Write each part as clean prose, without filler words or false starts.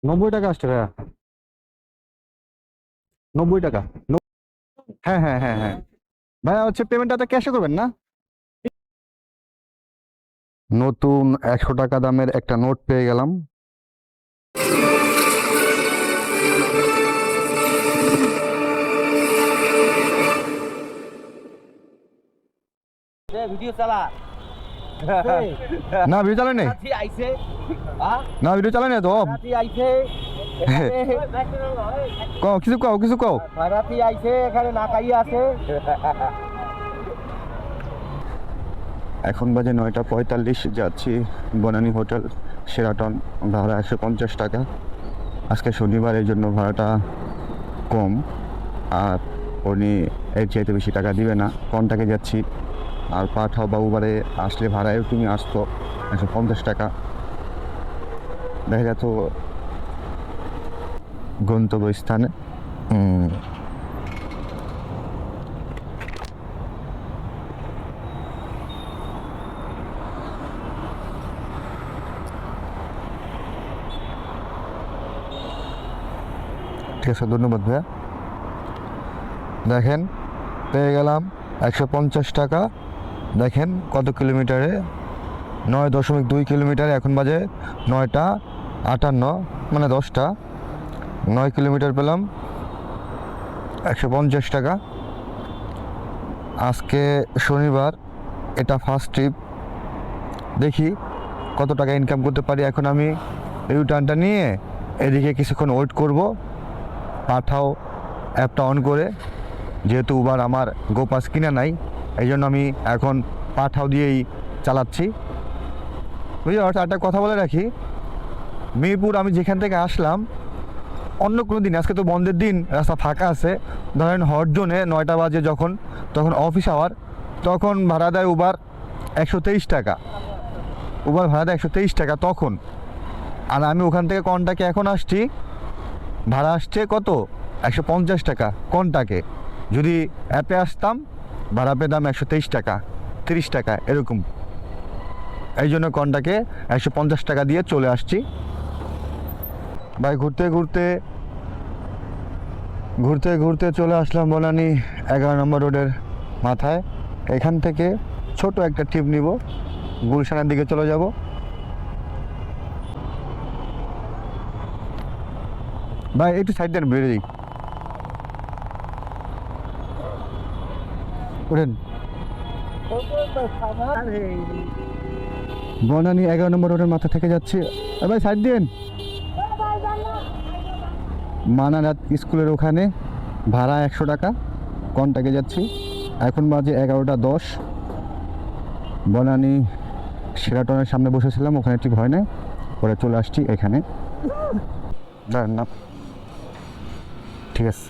90 টাকা আসছে ভাইয়া। 90 টাকা। হ্যাঁ হ্যাঁ হ্যাঁ হ্যাঁ। ভাইয়া হচ্ছে পেমেন্টটা তো ক্যাশে করবেন না? নতুন 100 টাকা দামের একটা নোট পেয়ে গেলাম। ভিডিও চালা না ভিডিও চালায় নাই। আইছে না ভিডিও চালায় নাই তো। আইছে কও কিছু কও কিছু কও। ভাড়াতি আইছে এখানে না খাইয়ে আছে। এখন বাজে 9টা 45, যাচ্ছি বনানী হোটেল শেরাটন। ভাড়া 150 টাকা। আজকে শনিবার, এই জন্য ভাড়াটা কম। আর উনি এর চাইতে বেশি টাকা দিবে না। কন্টাকে যাচ্ছি। আর পাঠাও বা উবারে আসলে ভাড়ায় তুমি আসতো 150 টাকা। দেখা যেত গন্তব্যস্থানে। ঠিক আছে, ধন্যবাদ ভাইয়া। দেখেন পেয়ে গেলাম 150 টাকা। দেখেন কত কিলোমিটারে, 9.2 কিলোমিটার। এখন বাজে 9টা 58, মানে 10টা। 9 কিলোমিটার পেলাম 150 টাকা। আজকে শনিবার, এটা ফার্স্ট ট্রিপ। দেখি কত টাকা ইনকাম করতে পারি। এখন আমি ইউ টার্নটা নিয়ে এদিকে কিছুক্ষণ ওয়েট করব, পাঠাও অ্যাপটা অন করে। যেহেতু উবার আমার গো পাস কিনা নাই, এই জন্য আমি এখন পাঠাও দিয়েই চালাচ্ছি। বুঝলি, একটা কথা বলে রাখি, মিরপুর আমি যেখান থেকে আসলাম, অন্য কোনো দিন, আজকে তো বন্ধের দিন, রাস্তা ফাঁকা আছে, ধরেন হট জোনে 9টা বাজে যখন, তখন অফিস আওয়ার, তখন ভাড়া দেয় উবার 123 টাকা। উবার ভাড়া দেয় 123 টাকা তখন। আর আমি ওখান থেকে কন্টাকে এখন আসছি, ভাড়া আসছে কত, 150 টাকা কন্টাকে। যদি অ্যাপে আসতাম ভাড়া পেতাম 123 টাকা, 30 টাকা এরকম। এই জন্য কন্টাকে 150 টাকা দিয়ে চলে আসছি। ভাই ঘুরতে ঘুরতে ঘুরতে ঘুরতে চলে আসলাম বনানী 11 নম্বর রোডের মাথায়। এখান থেকে ছোট একটা ট্রিপ নিব, গুলশানের দিকে চলে যাব। ভাই একটু সাইড দেন, বেড়ে দিই, ওঠেন। বনানী 11 নম্বর রোডের মাথা থেকে যাচ্ছি। ভাই সাইড দিন। মানারাত স্কুলের ওখানে ভাড়া 100 টাকা, কন্টাকে যাচ্ছি। এখন বাজে 11টা 10। বনানী শেরাটনের সামনে বসেছিলাম, ওখানে ঠিক হয় না, পরে চলে আসছি এখানে। না ঠিক আছে,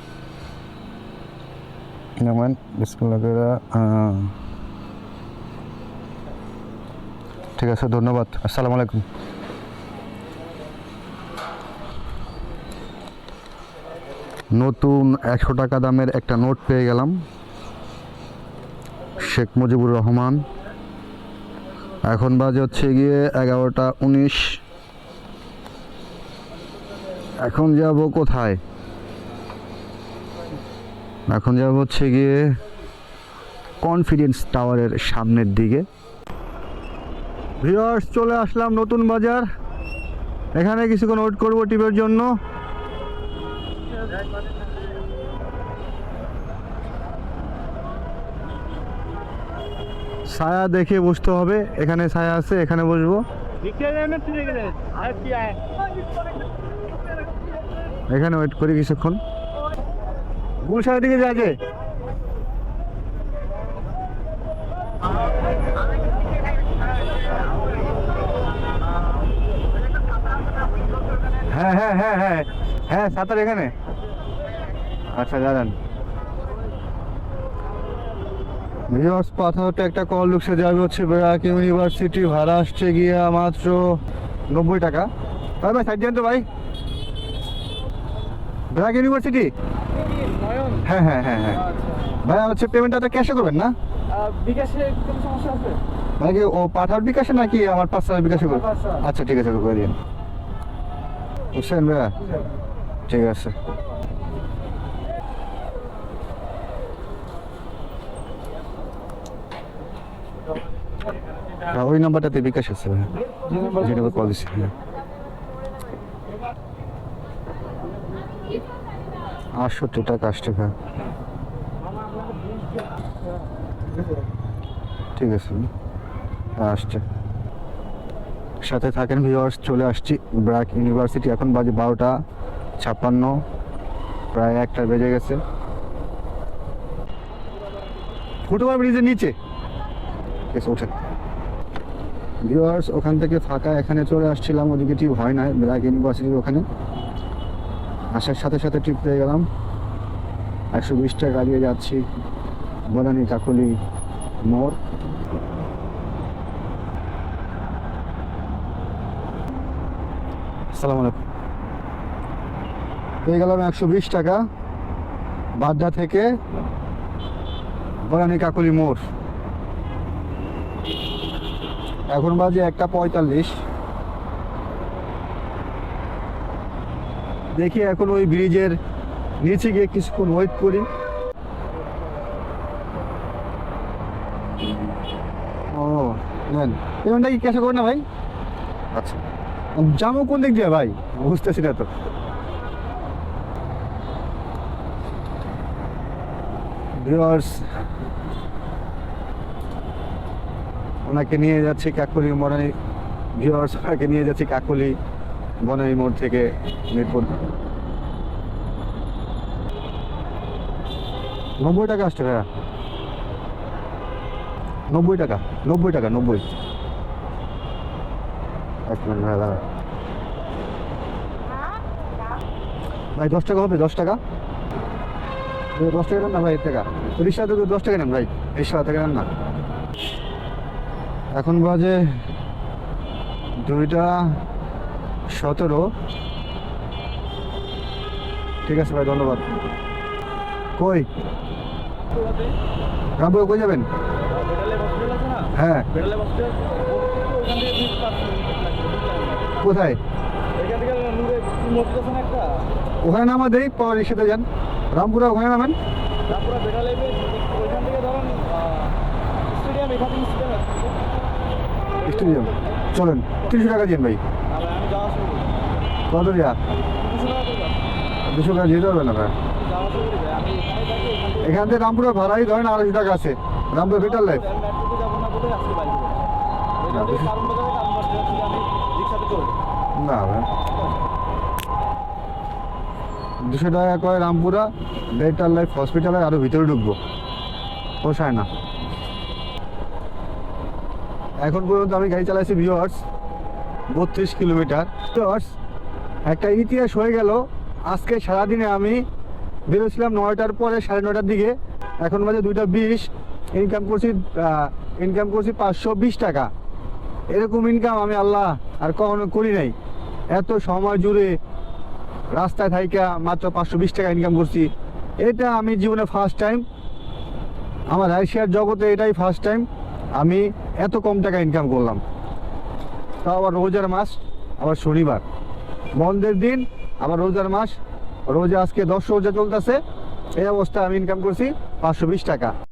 নামান বিসমিল্লাহ। ঠিক আছে, ধন্যবাদ, আসসালামু আলাইকুম। নতুন 100 টাকা দামের একটা নোট পেয়ে গেলাম, শেখ মুজিবুর রহমান। এখন বাজে হচ্ছে গিয়ে 11টা 19। এখন যাব কোথায়? এখন যাব হচ্ছে গিয়ে কনফিডেন্স টাওয়ারের সামনের দিকে। ভিউয়ার্স, চলে আসলাম নতুন বাজার। এখানে কিছুক্ষণ ওয়েট করবো টিপের জন্য। ছায়া দেখে বসতে হবে, এখানে ছায়া আছে, এখানে বসবো। এখানে ওয়েট করি কিছুক্ষণ। গুলশানের দিকে যাকে হ্যাঁ হ্যাঁ হ্যাঁ হ্যাঁ হ্যাঁ, সাঁতার এখানে। আচ্ছা দাঁড়ান। ভিউয়ার্স, পাথারতে একটা কল ঢুকছে, যাবে হচ্ছে ব্র্যাক ইউনিভার্সিটি। ভাড়া আসছে গিয়া মাত্র 90 টাকা। ভাই ভাই সাইড দেন তো ভাই। ব্র্যাক ইউনিভার্সিটি, হ্যাঁ হ্যাঁ হ্যাঁ হ্যাঁ। ভাই হচ্ছে পেমেন্টটা তো ক্যাশে করবেন না? বিকাশে কোনো সমস্যা আছে? নাকি ও পাঠার বিকাশে নাকি আমার পার্সোনাল বিকাশে করবেন? আচ্ছা ঠিক আছে, করে দিন। বুঝছেন ভাইয়া? ঠিক আছে। ওই নাম্বারটাতে বিকাশ আছে ভাইয়া, যেটা কল দিচ্ছি। 68 টাকা 80 টাকা। ঠিক আছে, আসছে। সাথে থাকেন ভিউয়ার্স, চলে আসছি ব্র্যাক ইউনিভার্সিটি। এখন বাজে 12:56, প্রায় 1টা বেজে গেছে। ফুটওভার ব্রিজের নিচে ওঠেন ভিউয়ার্স। ওখান থেকে ফাঁকা এখানে চলে আসছিলাম, ওদিকে টিপ হয় না, ব্র্যাক ইউনিভার্সিটির ওখানে আসার সাথে সাথে টিপ পেয়ে গেলাম। 120 টাকা দিয়ে যাচ্ছি বনানী কাকলি মোড়। আসসালামু আলাইকুম। পেয়ে গেলাম 120 টাকা বাড্ডা থেকে বনানী কাকলি মোড়। এখন বাজে 1:45। দেখি এখন ওই ব্রিজের নিচে গিয়ে কিছুক্ষণ ওয়েট করি। ও নেন, পেমেন্টটা কি ক্যাশে করেন না ভাই? আচ্ছা, যাবো কোন দিক দিয়ে ভাই বুঝতেছি না তো। ভিউয়ার্স, ওনাকে নিয়ে যাচ্ছি কাকলি বনানী। ভিউয়ার্স, ওনাকে নিয়ে যাচ্ছি কাকলি বনানী মোড় থেকে মিরপুর। 90 টাকা আসছে ভাইয়া, 90 টাকা 90 টাকা 90। এক মিনিট ভাইয়া দাঁড়া ভাই, 10 টাকা হবে? 10 টাকা 10 টাকা নেন না ভাই, 1 টাকা রিক্সা তো 10 টাকা নেন ভাই, রিক্সা টাকা নেন না। এখন বাজে 2:17। ঠিক আছে ভাই, ধন্যবাদ। কই রামপুর কই যাবেন? হ্যাঁ, কোথায়? ওখানে নামা দেই, পরে রিক্সাতে যান। রামপুরা ওখানে নামেন। স্টেডিয়াম চলেন, 300 টাকা দিন ভাই। কত দিয়া? 200 টাকা দিতে পারবেন না ভাই? এখান থেকে রামপুরা ভাড়াই ধরেন 250 টাকা আছে। রামপুরা বেটার লাইফ না ভাই, 200 টাকা করে রামপুরা বেটার লাইফ হসপিটালে আরো ভিতরে ঢুকবো, পোষায় না। এখন পর্যন্ত আমি গাড়ি চালাইছি ভিউয়ার্স 32 কিলোমিটার। ভিউয়ার্স, একটা ইতিহাস হয়ে গেল। আজকে সারাদিনে আমি বেরোছিলাম 9টার পরে, 9:30টার দিকে। এখন বাজে 2:20। ইনকাম করছি 520 টাকা। এরকম ইনকাম আমি আল্লাহ আর কখনো করি নাই। এত সময় জুড়ে রাস্তায় থাইকা মাত্র 520 টাকা ইনকাম করছি। এটা আমি জীবনে ফার্স্ট টাইম, আমার রাইশিয়ার জগতে এটাই ফার্স্ট টাইম আমি এত কম টাকা ইনকাম করলাম। তাও আবার রোজার মাস, আবার শনিবার বন্ধের দিন, আবার রোজার মাস। রোজা আজকে 10 রোজা চলতেছে। এই অবস্থায় আমি ইনকাম করছি 520 টাকা।